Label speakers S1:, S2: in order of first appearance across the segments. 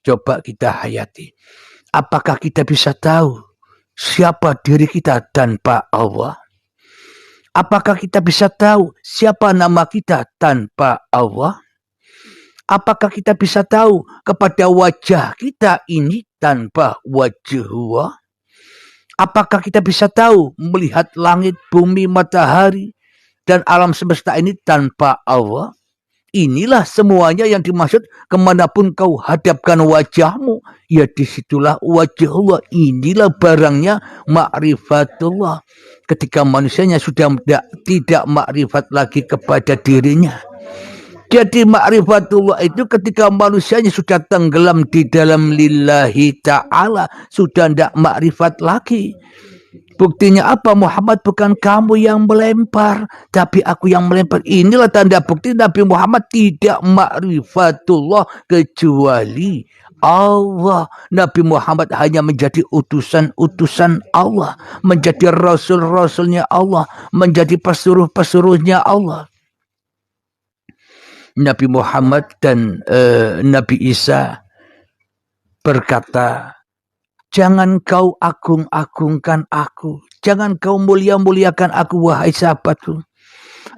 S1: Coba kita hayati. Apakah kita bisa tahu siapa diri kita tanpa Allah? Apakah kita bisa tahu siapa nama kita tanpa Allah? Apakah kita bisa tahu kepada wajah kita ini tanpa wajah Allah? Apakah kita bisa tahu melihat langit, bumi, matahari, dan alam semesta ini tanpa Allah? Inilah semuanya yang dimaksud, kemanapun kau hadapkan wajahmu, ya disitulah wajah Allah. Inilah barangnya ma'rifatullah. Ketika manusianya sudah tidak ma'rifat lagi kepada dirinya. Jadi ma'rifatullah itu ketika manusianya sudah tenggelam di dalam lillahi ta'ala, sudah tidak ma'rifat lagi. Buktinya apa? Muhammad bukan kamu yang melempar, tapi aku yang melempar. Inilah tanda bukti Nabi Muhammad tidak ma'rifatullah kecuali Allah. Nabi Muhammad hanya menjadi utusan-utusan Allah, menjadi rasul-rasulnya Allah, menjadi pesuruh-pesuruhnya Allah. Nabi Muhammad dan Nabi Isa berkata, jangan kau agung-agungkan aku. Jangan kau mulia-muliakan aku, wahai sahabatku.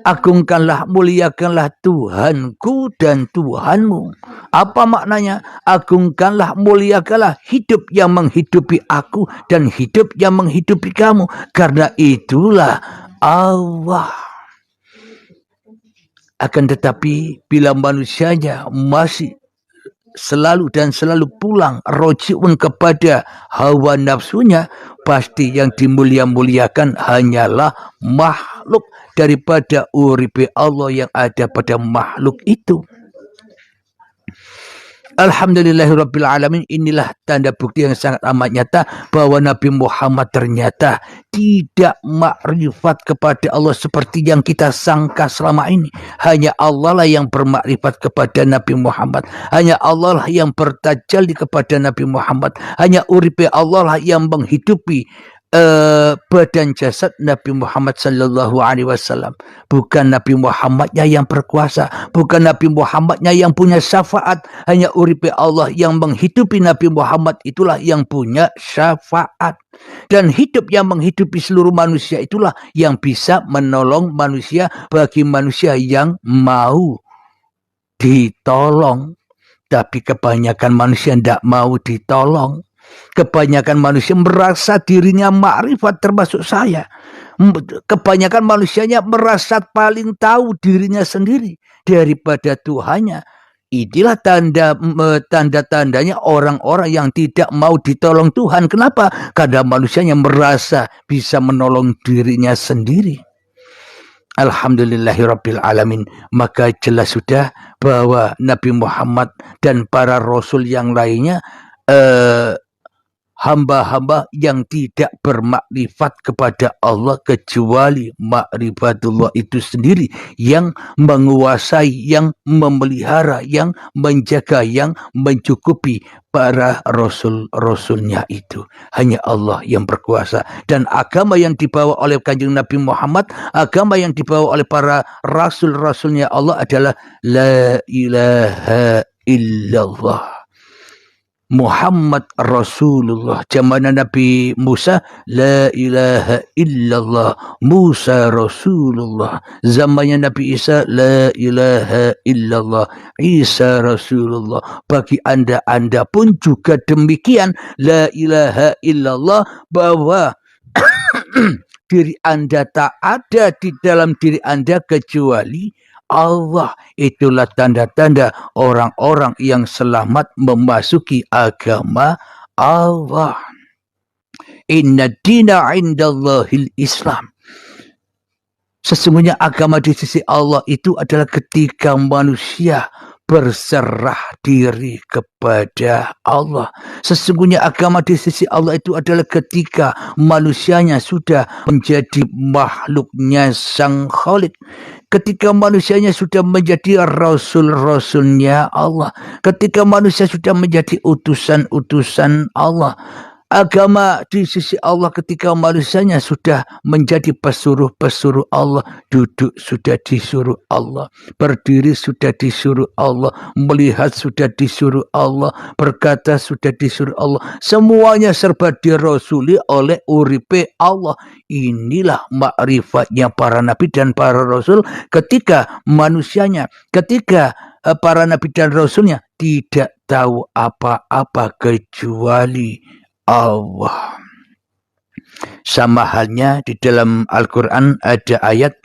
S1: Agungkanlah, muliakanlah Tuhanku dan Tuhanmu. Apa maknanya? Agungkanlah, muliakanlah hidup yang menghidupi aku dan hidup yang menghidupi kamu. Karena itulah Allah. Akan tetapi bila manusianya masih selalu pulang rojiun kepada hawa nafsunya, pasti yang dimulia-muliakan hanyalah makhluk daripada uripe Allah yang ada pada makhluk itu. Alhamdulillahirrabbilalamin. Inilah tanda bukti yang sangat amat nyata bahwa Nabi Muhammad ternyata tidak makrifat kepada Allah seperti yang kita sangka selama ini. Hanya Allah lah yang bermakrifat kepada Nabi Muhammad. Hanya Allah lah yang bertajalli kepada Nabi Muhammad. Hanya uripe Allah lah yang menghidupi badan jasad Nabi Muhammad sallallahu alaihi wasallam. Bukan Nabi Muhammadnya yang berkuasa, bukan Nabi Muhammadnya yang punya syafaat. Hanya uripe Allah yang menghidupi Nabi Muhammad, itulah yang punya syafaat. Dan hidup yang menghidupi seluruh manusia itulah yang bisa menolong manusia bagi manusia yang mau ditolong. Tapi kebanyakan manusia tidak mau ditolong. Kebanyakan manusia merasa dirinya makrifat, termasuk saya. Kebanyakan manusianya merasa paling tahu dirinya sendiri daripada Tuhannya. Inilah tanda-tandanya orang-orang yang tidak mau ditolong Tuhan. Kenapa? Karena manusianya merasa bisa menolong dirinya sendiri. Alhamdulillahirrabbilalamin. Maka jelas sudah bahwa Nabi Muhammad dan para rasul yang lainnya hamba-hamba yang tidak bermakrifat kepada Allah kecuali makrifatullah itu sendiri yang menguasai, yang memelihara, yang menjaga, yang mencukupi para rasul-rasulnya itu. Hanya Allah yang berkuasa. Dan agama yang dibawa oleh Kanjeng Nabi Muhammad, agama yang dibawa oleh para rasul-rasulnya Allah adalah La ilaha illallah Muhammad Rasulullah. Zaman Nabi Musa, La ilaha illallah Musa Rasulullah. Zamannya Nabi Isa, La ilaha illallah Isa Rasulullah. Bagi anda pun juga demikian, La ilaha illallah, bahwa diri anda tak ada di dalam diri anda kecuali Allah. Itulah tanda-tanda orang-orang yang selamat memasuki agama Allah. Inna dina indallahil Islam. Sesungguhnya agama di sisi Allah itu adalah ketika manusia berserah diri kepada Allah. Sesungguhnya agama di sisi Allah itu adalah ketika manusianya sudah menjadi makhluknya Sang Khalik. Ketika manusianya sudah menjadi rasul-rasulnya Allah. Ketika manusia sudah menjadi utusan-utusan Allah. agama di sisi Allah ketika manusianya sudah menjadi pesuruh-pesuruh Allah, duduk sudah disuruh Allah, berdiri sudah disuruh Allah, melihat sudah disuruh Allah, berkata sudah disuruh Allah, semuanya serba dirasuli oleh uripe Allah. Inilah makrifatnya para nabi dan para rasul ketika manusianya, ketika para nabi dan rasulnya tidak tahu apa-apa kecuali Allah. Sama halnya di dalam Al-Quran ada ayat,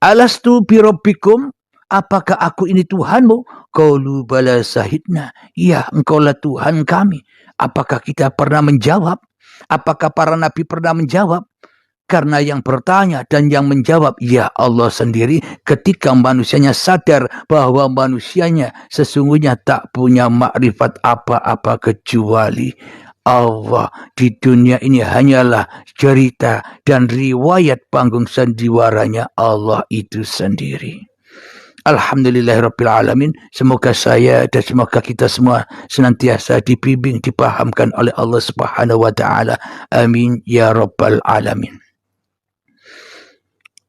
S1: alastu birabbikum, apakah aku ini Tuhanmu? Qalu bala sahidna, ya engkaulah Tuhan kami. Apakah kita pernah menjawab? Apakah para nabi pernah menjawab? Karena yang bertanya dan yang menjawab ya Allah sendiri, ketika manusianya sadar bahwa manusianya sesungguhnya tak punya makrifat apa-apa kecuali Allah. Di dunia ini hanyalah cerita dan riwayat panggung sandiwaranya Allah itu sendiri. Alhamdulillahirrabbilalamin. Semoga saya dan semoga kita semua senantiasa dibimbing, dipahamkan oleh Allah Subhanahu wa ta'ala. Amin ya rabbal alamin.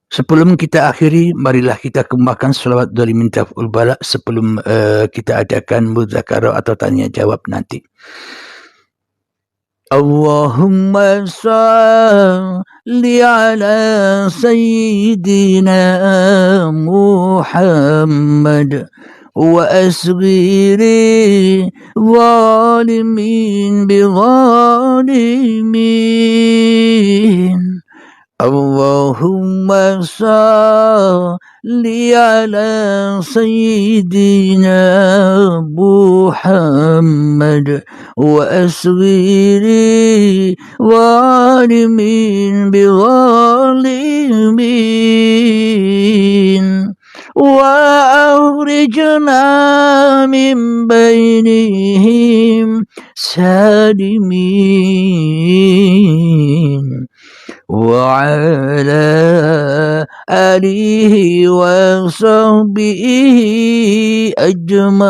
S1: Sebelum kita akhiri, marilah kita kembangkan selawat dari mintaf'ul bala sebelum kita adakan muzakarah atau tanya jawab nanti. Allahumma salli ala sayyidina Muhammad wa asghiri zalimin bi zalimin. Allahumma salli ala sayyidina Muhammad wa asghiri zalimin bi zalimin wa akhrijna min bainihim salimin wa ala alihi wa sahbihi ajma'in.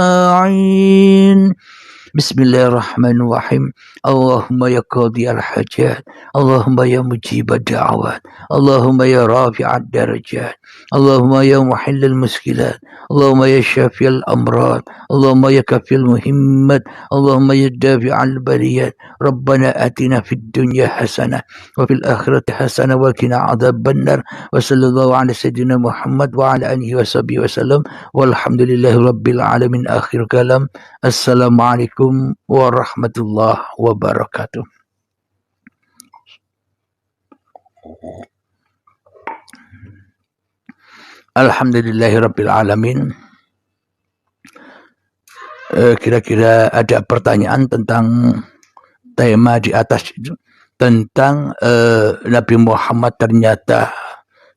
S1: Bismillahirrahmanirrahim. Allahumma ya qadi al-hajat, Allahumma ya mujib ad-da'awat, Allahumma ya rafi' ad-darajat, Allahumma ya muhill al-muskilat, Allahumma ya syafi al-amrad, Allahumma ya kafi al-muhimmat, Allahumma ya dafi' al-bariyat. Rabbana atina fid dunya hasanah wa fil akhirati hasanah wa qina adzaban nar. Wa sallallahu ala sayyidina Muhammad wa ala alihi wa sahbihi wasallam. Walhamdulillahi rabbil alamin. Akhir kalam. Assalamualaikum warahmatullahi wabarakatuh. Alhamdulillahirabbil alamin. Kira-kira ada pertanyaan tentang tema di atas itu, tentang Nabi Muhammad ternyata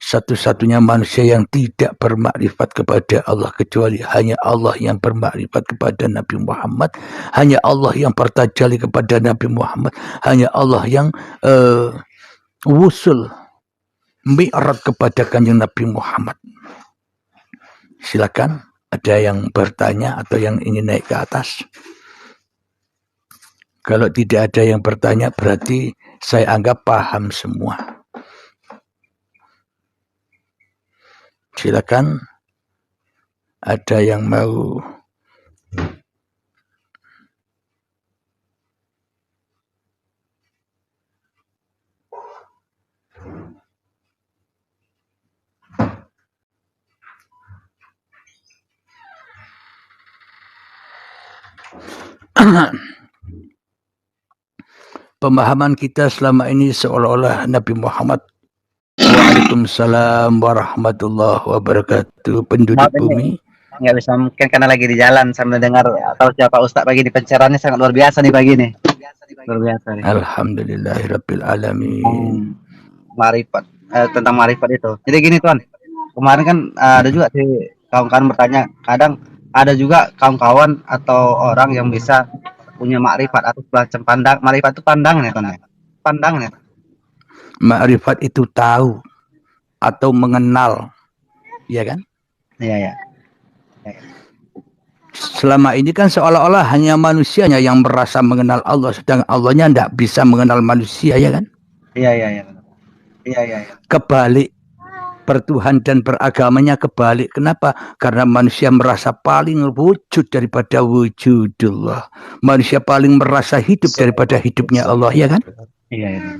S1: satu-satunya manusia yang tidak bermakrifat kepada Allah, kecuali hanya Allah yang bermakrifat kepada Nabi Muhammad, hanya Allah yang bertajalli kepada Nabi Muhammad, hanya Allah yang wusul mi'raj kepada kanjeng Nabi Muhammad. Silakan, ada yang bertanya atau yang ingin naik ke atas? Kalau tidak ada yang bertanya, berarti saya anggap paham semua. Silakan, ada yang mau? Pemahaman kita selama ini seolah-olah Nabi Muhammad. Waalaikumsalam warahmatullahi wabarakatuh. Penduduk bumi
S2: nggak bisa mungkin karena lagi di jalan sambil dengar atau siapa Ustaz pagi di pencerahannya sangat luar biasa nih pagi nih. Luar biasa nih.
S1: Alhamdulillahirabbil alamin.
S2: Marifat tentang marifat itu. Jadi gini Tuan, kemarin kan ada juga sih kawan-kawan bertanya, kadang ada juga kawan-kawan atau orang yang bisa punya makrifat atau semacam pandang. Makrifat itu pandangan ya Tuan ya. Pandangan ya.
S1: Makrifat itu tahu atau mengenal, ya kan?
S2: Iya ya.
S1: selama ini kan seolah-olah hanya manusianya yang merasa mengenal Allah, sedang Allahnya tidak bisa mengenal manusia, ya kan?
S2: Iya, iya, iya. Iya, iya, iya.
S1: Kebalik, bertuhan dan beragamanya kebalik. Kenapa? Karena manusia merasa paling wujud daripada wujudullah. Manusia paling merasa hidup daripada hidupnya Allah, ya kan?
S2: Iya, iya.